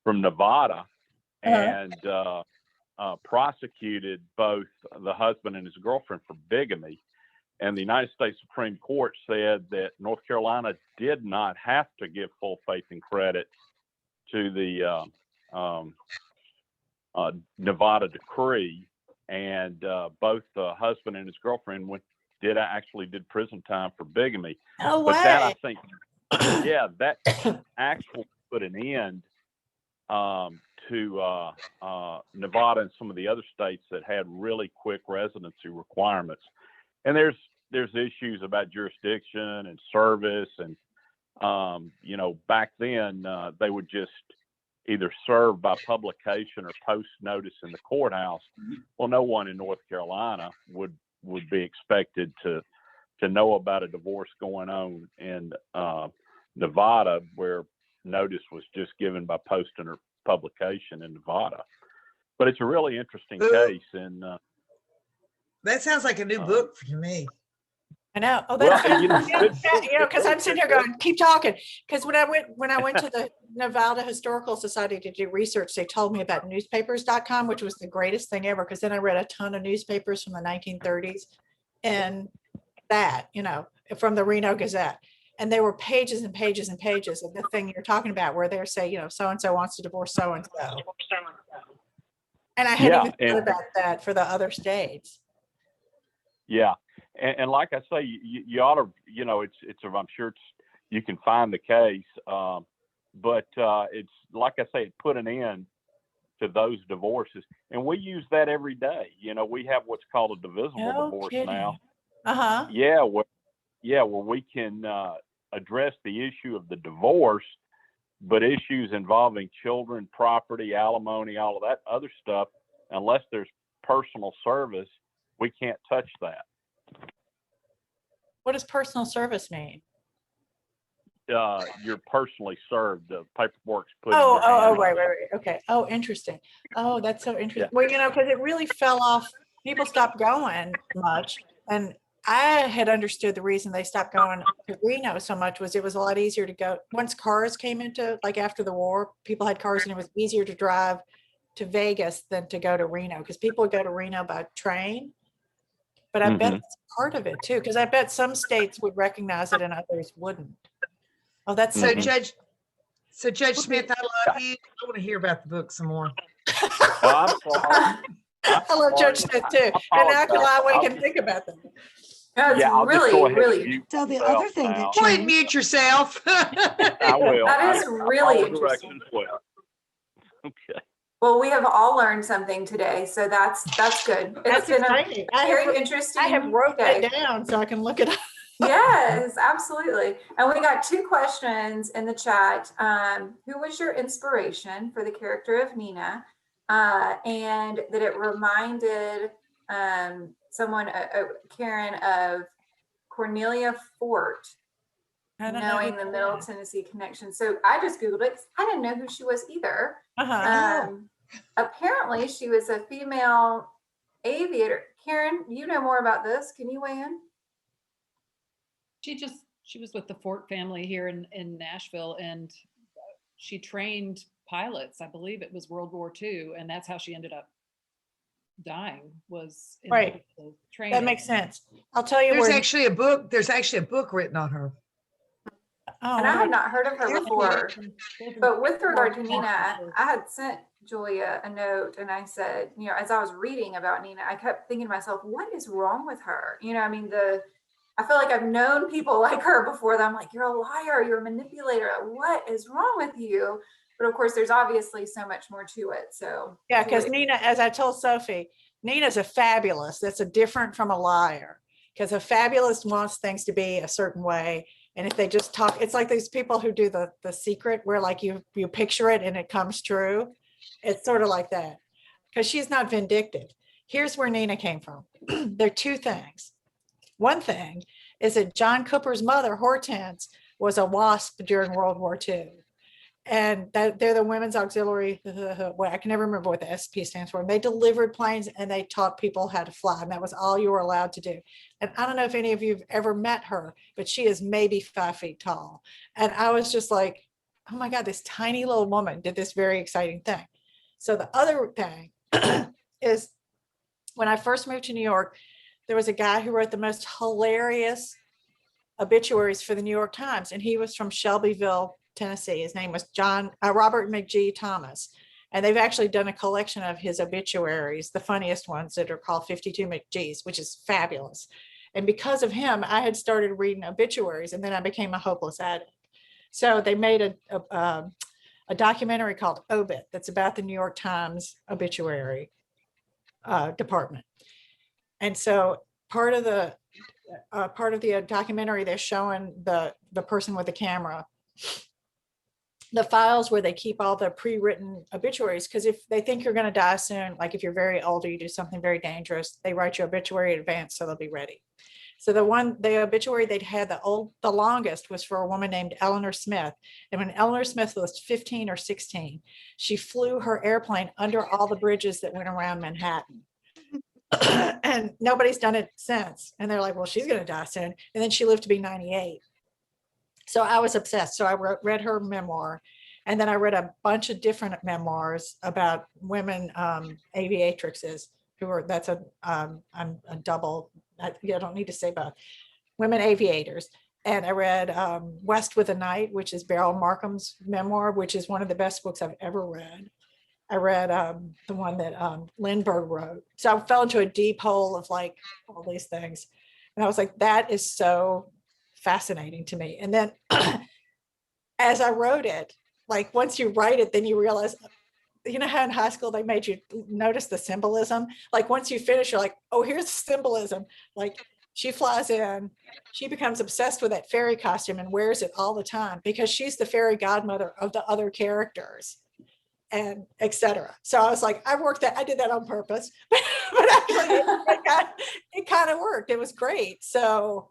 Nevada, and prosecuted both the husband and his girlfriend for bigamy. And the United States Supreme Court said that North Carolina did not have to give full faith and credit to the Nevada decree, and both the husband and his girlfriend did prison time for bigamy. No way. But that, I think, that actually put an end to Nevada and some of the other states that had really quick residency requirements. And there's issues about jurisdiction and service, and back then they would just either serve by publication or post notice in the courthouse. Well, no one in North Carolina would be expected to know about a divorce going on in Nevada, where notice was just given by posting or publication in Nevada. But it's a really interesting case, and that sounds like a new book for me. I know. Oh, that's well, because I'm sitting here going, keep talking. Because when I went to the Nevada Historical Society to do research, they told me about newspapers.com, which was the greatest thing ever. Because then I read a ton of newspapers from the 1930s, and that, from the Reno Gazette, and there were pages and pages and pages of the thing you're talking about, where they say, so and so wants to divorce so and so. And I hadn't even thought about that for the other states. Yeah. And like I say, you ought to, I'm sure you can find the case, but it's like I say, it put an end to those divorces, and we use that every day. We have what's called a divisible divorce now. Yeah, where we can address the issue of the divorce, but issues involving children, property, alimony, all of that other stuff, unless there's personal service, we can't touch that. What does personal service mean? you're personally served. The paperwork's put in Oh, your oh, hand. right. Okay. Oh, interesting. Oh, that's so interesting. Well, because it really fell off. People stopped going much. And I had understood the reason they stopped going to Reno so much was it was a lot easier to go. Once cars came into, like after the war, people had cars and it was easier to drive to Vegas than to go to Reno because people would go to Reno by train. But I bet it's part of it too, because I bet some states would recognize it and others wouldn't. Oh, that's so So interesting. Judge Smith, I love you. I want to hear about the book some more. Oh, I'm sorry. I love Judge Smith too. And now Kalai, we can think about them. No, it's I'll just really, go ahead and really, mute So the myself other thing that now. Go ahead and changed, mute yourself. I will. that is I really follow interesting. directions well. Okay. Well, we have all learned something today, so that's good. That's It's been a exciting. very interesting I have wrote that day. down so I can look it up. Yes, absolutely. And we got 2 questions in the chat. Who was your inspiration for the character of Nina? And that it reminded someone, Karen, of Cornelia Fort, I don't know knowing who the that Middle is. Tennessee connection. So I just Googled it. 'Cause I didn't know who she was either. Uh-huh. Apparently she was a female aviator. Karen, you know more about this. Can you weigh in? She was with the Fort family here in Nashville, and she trained pilots. I believe it was World War II, and that's how she ended up dying, was in Right. the training. That makes sense. I'll tell you There's where. actually a book. There's actually a book written on her. Oh, And I had not heard of her before. But with regard to Well, Nina, I had sent Julia a note and I said, as I was reading about Nina, I kept thinking to myself, what is wrong with her? I feel like I've known people like her before that I'm like, you're a liar, you're a manipulator. What is wrong with you? But of course, there's obviously so much more to it. So yeah, because Julia- Nina, as I told Sophie, Nina's a fabulous. That's a different from a liar. Because a fabulous wants things to be a certain way. And if they just talk, it's like these people who do the secret where like you picture it and it comes true. It's sort of like that. Because she's not vindictive. Here's where Nina came from. There are 2 things. One thing is that John Cooper's mother, Hortense, was a WASP during World War II. And they're the Women's Auxiliary, well, I can never remember what the SP stands for. And they delivered planes and they taught people how to fly. And that was all you were allowed to do. And I don't know if any of you have ever met her, but she is maybe 5 feet tall. And I was just like, oh my God, this tiny little woman did this very exciting thing. So the other thing is when I first moved to New York, there was a guy who wrote the most hilarious obituaries for the New York Times. And he was from Shelbyville, Tennessee. His name was Robert McGee Thomas. And they've actually done a collection of his obituaries, the funniest ones that are called 52 McGees, which is fabulous. And because of him, I had started reading obituaries and then I became a hopeless addict. So they made a documentary called Obit that's about the New York Times obituary department. And so part of the documentary, they're showing the person with the camera, the files where they keep all the pre-written obituaries. Because if they think you're going to die soon, like if you're very old or you do something very dangerous, they write your obituary in advance so they'll be ready. So the obituary they'd had the longest was for a woman named Eleanor Smith. And when Eleanor Smith was 15 or 16, she flew her airplane under all the bridges that went around Manhattan. And nobody's done it since. And they're like, well, she's going to die soon. And then she lived to be 98. So I was obsessed. So I read her memoir. And then I read a bunch of different memoirs about women aviatrixes I'm a double. I don't need to say both. Women aviators. And I read West with a Night, which is Beryl Markham's memoir, which is one of the best books I've ever read. I read the one that Lindbergh wrote. So I fell into a deep hole of like all these things. And I was like, that is so fascinating to me. And then as I wrote it, like once you write it, then you realize, you know how in high school they made you notice the symbolism? Like once you finish, you're like, oh, here's the symbolism. Like she flies in, she becomes obsessed with that fairy costume and wears it all the time because she's the fairy godmother of the other characters. And etc. So I was like, I did that on purpose, but actually it kind of worked. It was great. So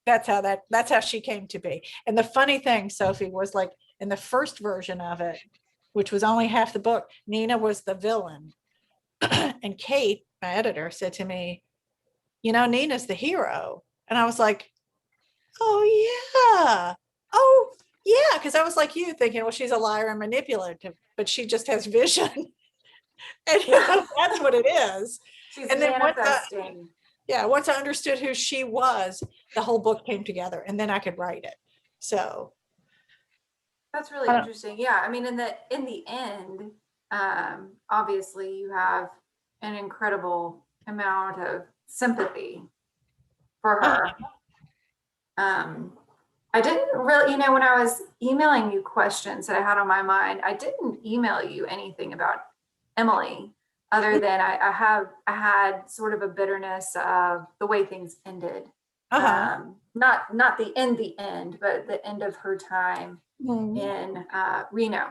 that's how she came to be. And the funny thing, Sophie, was like in the first version of it, which was only half the book, Nina was the villain. And Kate, my editor, said to me, Nina's the hero. And I was like, oh yeah. Oh yeah. Cause I was like you thinking, well, she's a liar and manipulative, but she just has vision. And that's what it is. She's And then manifesting. once I understood who she was, the whole book came together and then I could write it. So That's really I don't- interesting. Yeah, I mean, in the end, obviously you have an incredible amount of sympathy for her. I didn't really, when I was emailing you questions that I had on my mind, I didn't email you anything about Emily, other than I had sort of a bitterness of the way things ended. Not the end, but the end of her time in Reno.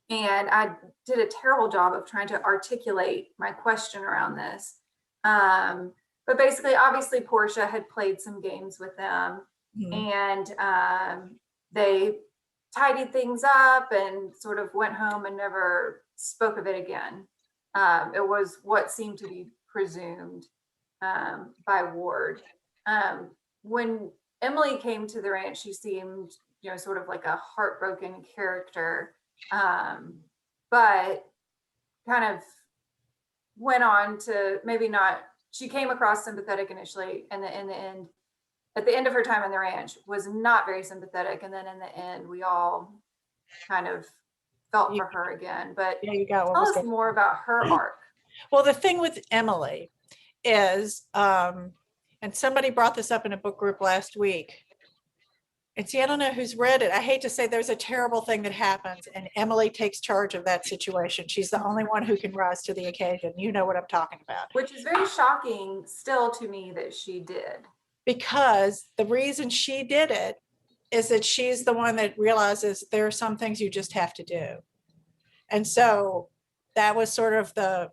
And I did a terrible job of trying to articulate my question around this. But basically, obviously, Portia had played some games with them, and they tidied things up and sort of went home and never spoke of it again. It was what seemed to be presumed by Ward. When Emily came to the ranch, she seemed, sort of like a heartbroken character, but kind of went on to maybe not. She came across sympathetic initially, and in the end, at the end of her time on the ranch, was not very sympathetic, and then in the end, we all kind of felt for her again. But there you go. tell us more about her arc. Well, the thing with Emily is, and somebody brought this up in a book group last week. And see, I don't know who's read it. I hate to say there's a terrible thing that happens and Emily takes charge of that situation. She's the only one who can rise to the occasion. You know what I'm talking about. Which is very shocking still to me that she did. Because the reason she did it is that she's the one that realizes there are some things you just have to do. And so that was sort of the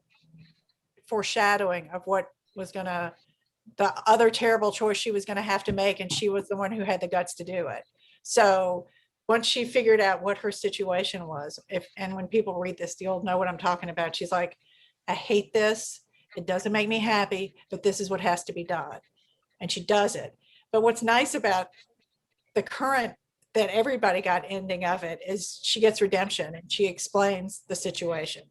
foreshadowing of what was the other terrible choice she was going to have to make. And she was the one who had the guts to do it. So once she figured out what her situation was, and when people read this, you'll know what I'm talking about. She's like, I hate this. It doesn't make me happy, but this is what has to be done. And she does it. But what's nice about the current that everybody got ending of it is she gets redemption and she explains the situation.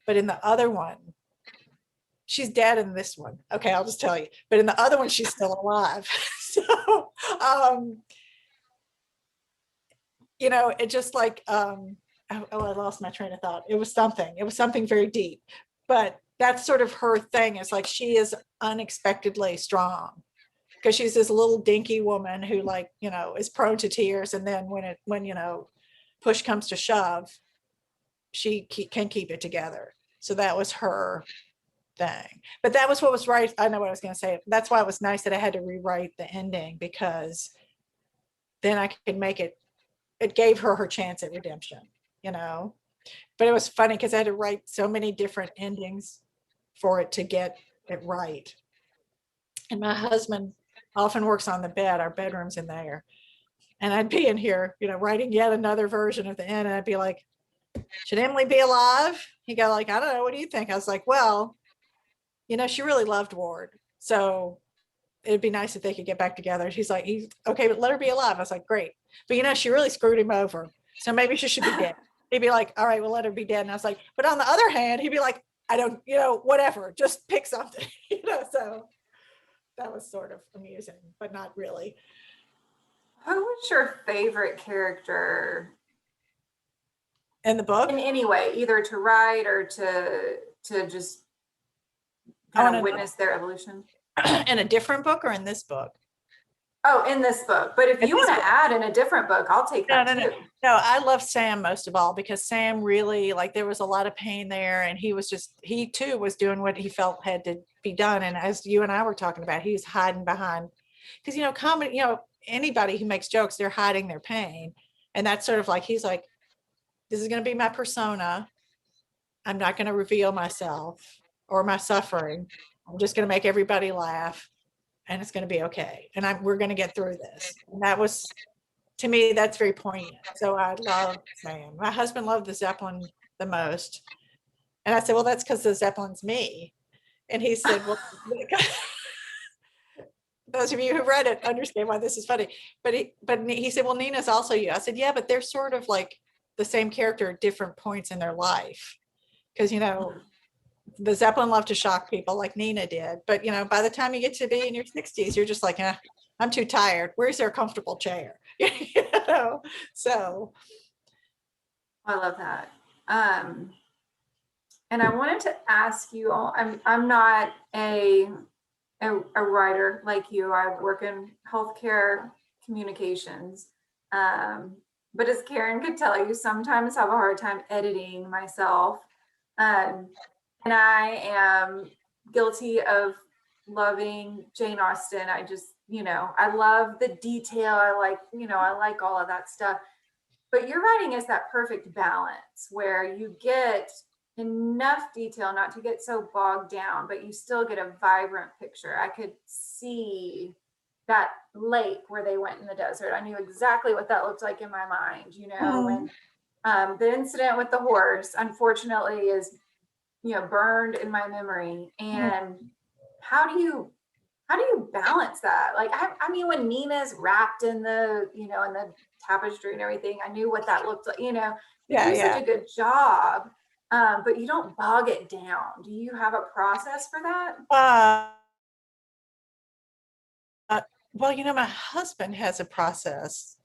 But in the other one, she's dead in this one. Okay, I'll just tell you. But in the other one, she's still alive. So, it just like, I lost my train of thought. It was something very deep. But that's sort of her thing. It's like she is unexpectedly strong because she's this little dinky woman who is prone to tears. And then when push comes to shove, she can keep it together. So that was her thing. But that was what was right. I know what I was going to say. That's why it was nice that I had to rewrite the ending, because then I could make it gave her chance at redemption, But it was funny because I had to write so many different endings for it to get it right. And my husband often works on the bed. Our bedroom's in there. And I'd be in here, writing yet another version of the end. And I'd be like, should Emily be alive? He'd go like, I don't know. What do you think? I was like, well, she really loved Ward. So it'd be nice if they could get back together. He's like, okay, but let her be alive. I was like, great. But she really screwed him over. So maybe she should be dead. He'd be like, all right, we'll let her be dead. And I was like, but on the other hand, he'd be like, I don't, whatever, just pick something, so that was sort of amusing, but not really. Who was your favorite character In the book? in any way, either to write or to just kind of witness their evolution? In a different book or in this book? Oh, in this book. But if you want to add in a different book, I'll take that too. No, I love Sam most of all, because Sam really, there was a lot of pain there, and he too was doing what he felt had to be done. And as you and I were talking about, he was hiding behind, because comedy, anybody who makes jokes, they're hiding their pain. And that's sort of like, he's like, this is going to be my persona. I'm not going to reveal myself or my suffering. I'm just going to make everybody laugh. and it's going to be okay. And we're going to get through this. And that was, to me, that's very poignant. So I love Sam. My husband loved the Zeppelin the most. And I said, well, that's because the Zeppelin's me. And he said, well, those of you who read it understand why this is funny. But he said, well, Nina's also you. I said, yeah, but they're sort of like the same character at different points in their life. Because, you know, the Zeppelin loved to shock people like Nina did. But, you know, by the time you get to be in your 60s, you're just like, I'm too tired. Where's their comfortable chair? You know, so. I love that. And I wanted to ask you all, I'm not a writer like you. I work in healthcare communications. But as Karen could tell you, sometimes I have a hard time editing myself. And I am guilty of loving Jane Austen. I just, you know, I love the detail. I like all of that stuff. But your writing is that perfect balance where you get enough detail not to get so bogged down, but you still get a vibrant picture. I could see that lake where they went in the desert. I knew exactly what that looked like in my mind, you know, when the incident with the horse, unfortunately, is, you know, burned in my memory. And how do you balance that? Like, I mean, when Nina's wrapped in the, you know, in the tapestry and everything, I knew what that looked like, you know, you do such a good job. But you don't bog it down. Do you have a process for that? Well, you know, my husband has a process,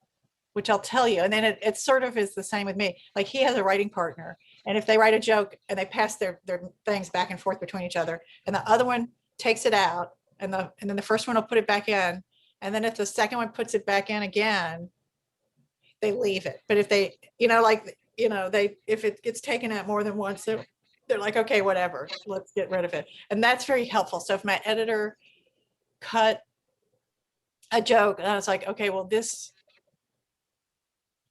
which I'll tell you. And then it sort of is the same with me. Like, he has a writing partner. And if they write a joke and they pass their things back and forth between each other, and the other one takes it out, and then the first one will put it back in. And then if the second one puts it back in again, they leave it. But if they, you know, like, you know, if it gets taken out more than once, they're like, okay, whatever, let's get rid of it. And that's very helpful. So if my editor cut a joke and I was like, okay, well,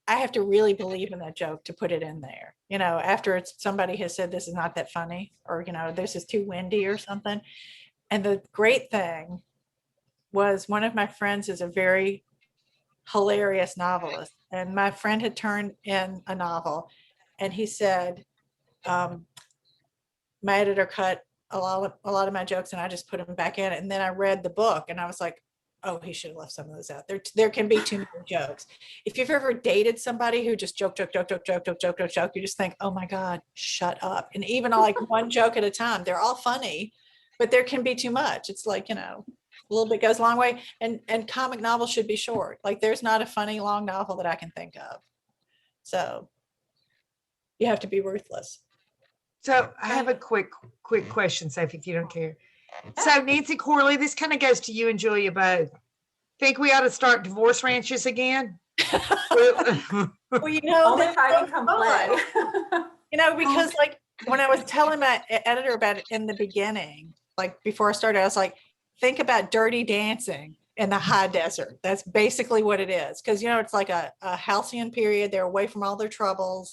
I have to really believe in that joke to put it in there, you know, after somebody has said this is not that funny, or, you know, this is too windy or something. And the great thing was, one of my friends is a very hilarious novelist, and my friend had turned in a novel, and he said, my editor cut a lot of my jokes and I just put them back in. And then I read the book and I was like, oh, he should have left some of those out. There can be too many jokes. If you've ever dated somebody who just joke, you just think, oh my God, shut up. And even like one joke at a time, they're all funny, but there can be too much. It's like, you know, a little bit goes a long way. And comic novels should be short. Like, there's not a funny long novel that I can think of. So you have to be ruthless. So I have a quick question, Sophie, if you don't care. So Nancy Corley, this kind of goes to you and Julia both. Think we ought to start divorce ranches again? Well, you know, Only if I can come play. you know, because like when I was telling my editor about it in the beginning, like before I started, I was like, think about Dirty Dancing in the high desert. That's basically what it is. Because, you know, it's like a halcyon period. They're away from all their troubles.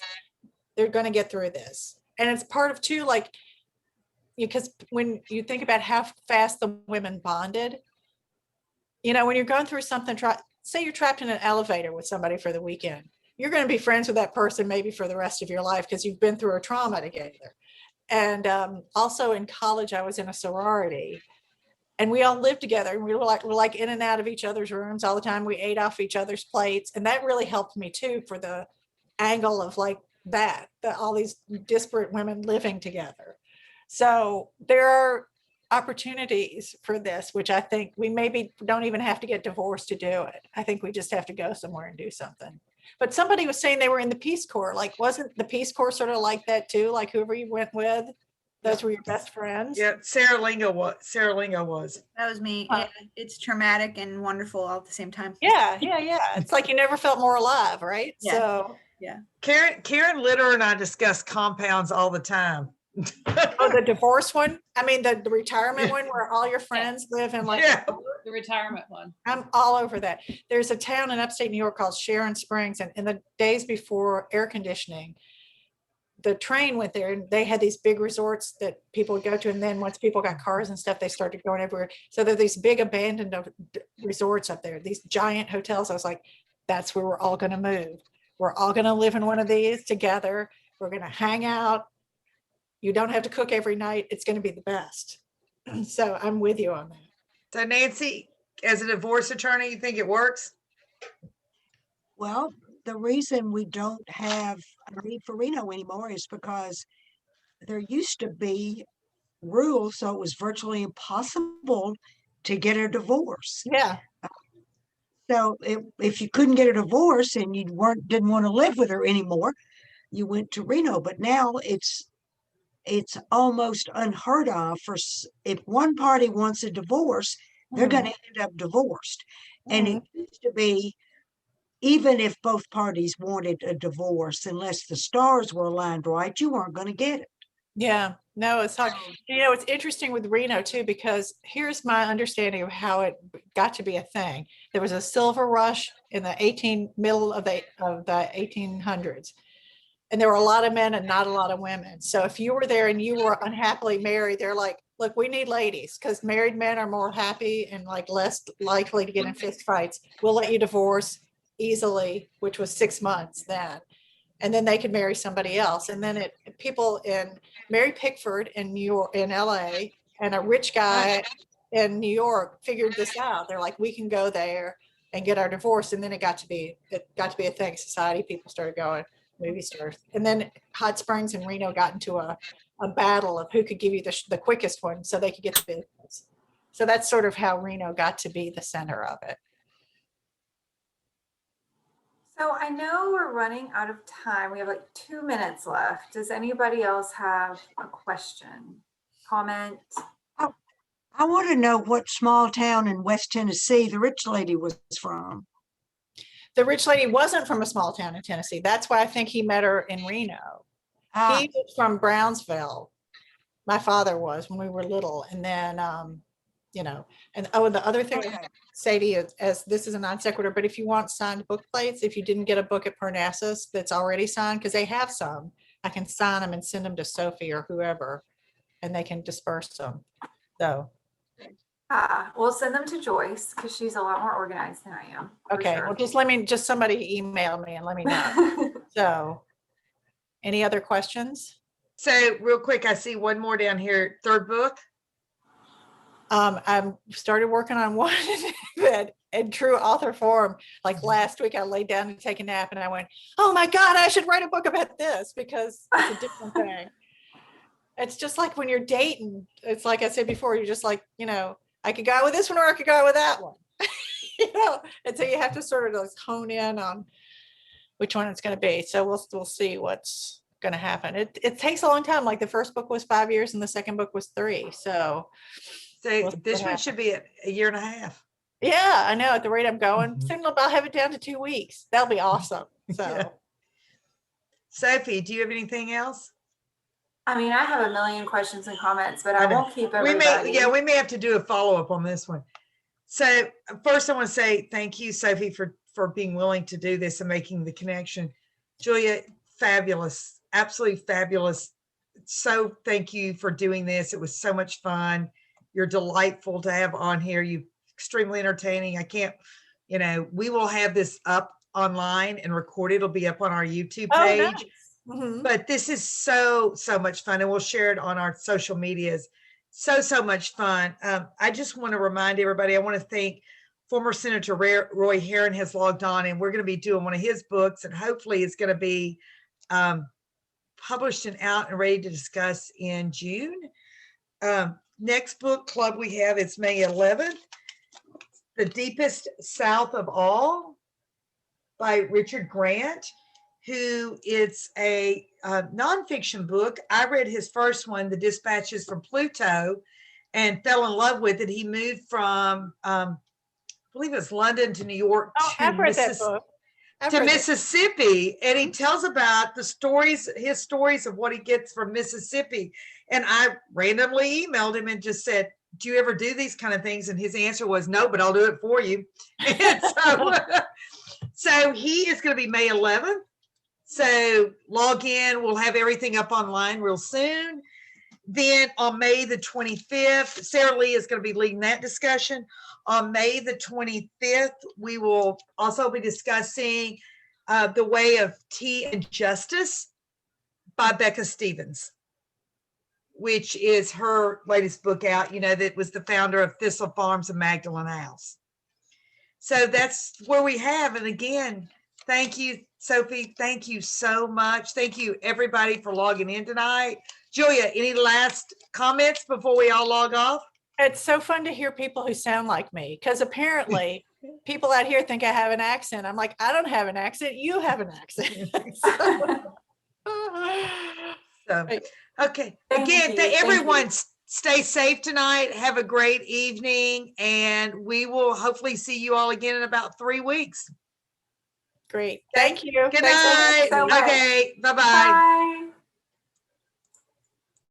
They're going to get through this. And it's part of too, like, because when you think about how fast the women bonded, you know, when you're going through something, say you're trapped in an elevator with somebody for the weekend, you're going to be friends with that person maybe for the rest of your life because you've been through a trauma together. And also in college, I was in a sorority and we all lived together, and we're like in and out of each other's rooms all the time. We ate off each other's plates. And that really helped me too, for the angle of like all these disparate women living together. So there are opportunities for this, which I think we maybe don't even have to get divorced to do it. I think we just have to go somewhere and do something. But somebody was saying they were in the Peace Corps. Like, wasn't the Peace Corps sort of like that too? Like, whoever you went with, those were your best friends? Yeah, Sarah Lingo was. That was me. Yeah, it's traumatic and wonderful all at the same time. Yeah. It's like you never felt more alive, right? Yeah. So Karen Litter and I discuss compounds all the time. oh, the divorce one? I mean, the retirement one where all your friends live in like The retirement one. I'm all over that. There's a town in upstate New York called Sharon Springs, and in the days before air conditioning, the train went there, and they had these big resorts that people would go to. And then once people got cars and stuff, they started going everywhere. So there are these big abandoned resorts up there, these giant hotels. I was like, that's where we're all going to move. We're all going to live in one of these together. We're going to hang out. You don't have to cook every night. It's going to be the best. So I'm with you on that. So Nancy, as a divorce attorney, you think it works? Well, the reason we don't have a need for Reno anymore is because there used to be rules, so it was virtually impossible to get a divorce. Yeah. So if you couldn't get a divorce and you didn't want to live with her anymore, you went to Reno. But now it's almost unheard of if one party wants a divorce, they're going to end up divorced. And it used to be, even if both parties wanted a divorce, unless the stars were aligned right, you weren't going to get it. Yeah, no, it's hard. It's interesting with Reno too, because here's my understanding of how it got to be a thing. There was a silver rush in the middle of the 1800s. And there were a lot of men and not a lot of women. So if you were there and you were unhappily married, they're like, look, we need ladies, because married men are more happy and like less likely to get in fist fights. We'll let you divorce easily, which was 6 months then. And then they could marry somebody else. And then people in Mary Pickford in New York, in LA, and a rich guy in New York figured this out. They're like, we can go there and get our divorce. And then it got to be a thing. Society, people started going, movie stars. And then Hot Springs and Reno got into a battle of who could give you the quickest one so they could get the business. So that's sort of how Reno got to be the center of it. So I know we're running out of time. We have like 2 minutes left. Does anybody else have a question, comment? I want to know what small town in West Tennessee the rich lady was from. The rich lady wasn't from a small town in Tennessee. That's why I think he met her in Reno. He was from Brownsville. My father was when we were little. And then, and the other thing I say to you, as this is a non sequitur, but if you want signed book plates, if you didn't get a book at Parnassus that's already signed, because they have some, I can sign them and send them to Sophie or whoever, and they can disperse them. So. We'll send them to Joyce because she's a lot more organized than I am. Okay, Sure. well, just somebody email me and let me know. So, any other questions? So real quick, I see one more down here, third book. I started working on one that in true author form. Like last week, I laid down to take a nap and I went, oh my God, I should write a book about this because it's a different thing. It's just like when you're dating, it's like I said before, you're just like, I could go with this one or I could go with that one. And so you have to sort of hone in on which one it's going to be. So we'll see what's going to happen. It takes a long time. Like the first book was 5 years and the second book was 3. So This one should be a year and a half. Yeah, I know. At the rate I'm going, soon I'll have it down to 2 weeks. That'll be awesome. So, Yeah. Sophie, do you have anything else? I mean, I have a million questions and comments, but I I know. won't keep We everybody. may have to do a follow-up on this one. So first I want to say thank you, Sophie, for being willing to do this and making the connection. Julia, fabulous, absolutely fabulous. So thank you for doing this. It was so much fun. You're delightful to have on here. You extremely entertaining. I can't, we will have this up online and recorded. It'll be up on our YouTube page. nice. Mhm. But this is so much fun, and we'll share it on our social medias. So much fun. I just want to remind everybody, I want to thank former Senator Roy Herron has logged on, and we're going to be doing one of his books, and hopefully it's going to be published and out and ready to discuss in June. Next book club we have is May 11th, The Deepest South of All by Richard Grant, who is a nonfiction book. I read his first one, The Dispatches from Pluto, and fell in love with it. He moved from, I believe it was London to New York I've read that book. to Mississippi, and he tells about his stories of what he gets from Mississippi. And I randomly emailed him and just said, do you ever do these kind of things? And his answer was no, but I'll do it for you. And so he is going to be May 11th. So log in, we'll have everything up online real soon. Then on May the 25th, Sarah Lee is going to be leading that discussion. On May the 25th, we will also be discussing The Way of Tea and Justice by Becca Stevens, which is her latest book out, that was the founder of Thistle Farms and Magdalene House. So that's where we have. And again, thank you, Sophie. Thank you so much. Thank you, everybody, for logging in tonight. Julia, any last comments before we all log off? It's so fun to hear people who sound like me, because apparently people out here think I have an accent. I'm like, I don't have an accent. You have an accent. So, okay. Thank Again, you. Thank everyone, you. stay safe tonight. Have a great evening, and we will hopefully see you all again in about 3 weeks. Great. Okay. Thank you. Good Thanks so night. so much. Okay. Bye-bye. Bye.